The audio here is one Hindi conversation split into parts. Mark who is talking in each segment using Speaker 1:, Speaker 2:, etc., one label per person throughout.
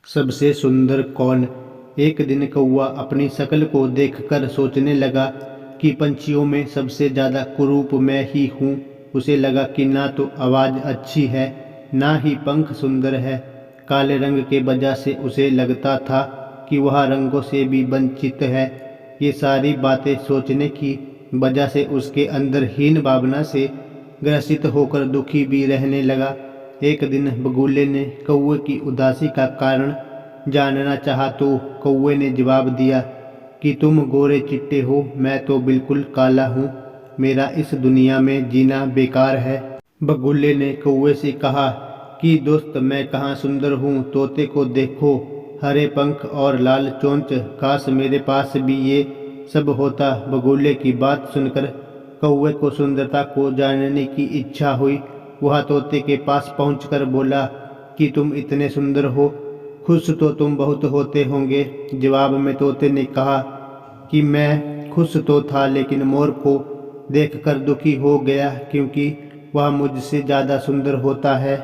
Speaker 1: सबसे सुंदर कौन। एक दिन कौवा अपनी शक्ल को देखकर सोचने लगा कि पंछियों में सबसे ज़्यादा कुरूप मैं ही हूँ। उसे लगा कि ना तो आवाज़ अच्छी है, ना ही पंख सुंदर है। काले रंग के वजह से उसे लगता था कि वह रंगों से भी वंचित है। ये सारी बातें सोचने की वजह से उसके अंदर हीन भावना से ग्रसित होकर दुखी भी रहने लगा। एक दिन बगुले ने कौवे की उदासी का कारण जानना चाहा तो कौवे ने जवाब दिया कि तुम गोरे चिट्टे हो, मैं तो बिल्कुल काला हूँ। मेरा इस दुनिया में जीना बेकार है। बगुले ने कौवे से कहा कि दोस्त, मैं कहाँ सुंदर हूँ, तोते को देखो, हरे पंख और लाल चोंच, काश मेरे पास भी ये सब होता। बगुले की बात सुनकर कौवे को सुंदरता को जानने की इच्छा हुई। वह तोते के पास पहुंचकर बोला कि तुम इतने सुंदर हो, खुश तो तुम बहुत होते होंगे। जवाब में तोते ने कहा कि मैं खुश तो था, लेकिन मोर को देखकर दुखी हो गया क्योंकि वह मुझसे ज़्यादा सुंदर होता है।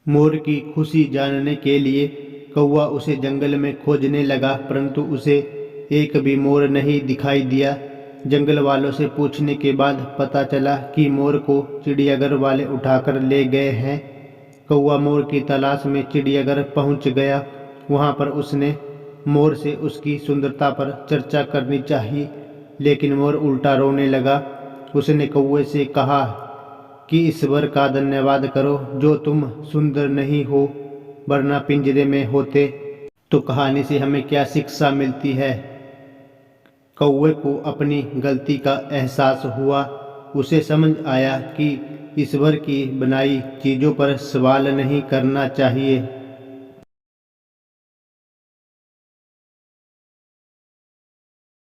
Speaker 1: मोर की खुशी जानने के लिए कौवा उसे जंगल में खोजने लगा, परंतु उसे एक भी मोर नहीं दिखाई दिया। जंगल वालों से पूछने के बाद पता चला कि मोर को चिड़ियाघर वाले उठाकर ले गए हैं। कौवा मोर की तलाश में चिड़ियाघर पहुंच गया। वहां पर उसने मोर से उसकी सुंदरता पर चर्चा करनी चाहिए, लेकिन मोर उल्टा रोने लगा। उसने कौवे से कहा कि ईश्वर का धन्यवाद करो जो तुम सुंदर नहीं हो, वरना पिंजरे में होते तो कहानी से हमें क्या शिक्षा मिलती है। कौवे को अपनी गलती का एहसास हुआ। उसे समझ आया कि ईश्वर की बनाई चीज़ों पर सवाल नहीं करना चाहिए।